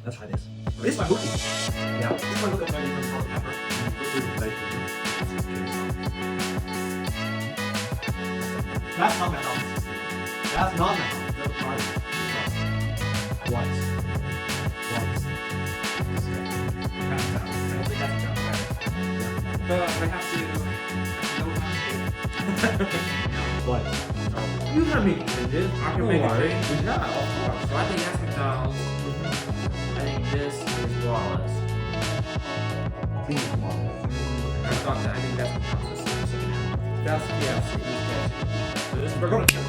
Let's try this. This might look good. Yeah, this one looks like from salt and pepper. That's not McDonald's. That's not McDonald's. That's Marvel. What? I don't think that's a job, right? But I have to know how to What? You can make changes. I can No make worries. changes. Yeah, of course. So I think that's McDonald's. I think this is Wallace. I think that's McDonald's. That's KFC. So this, we're going to check.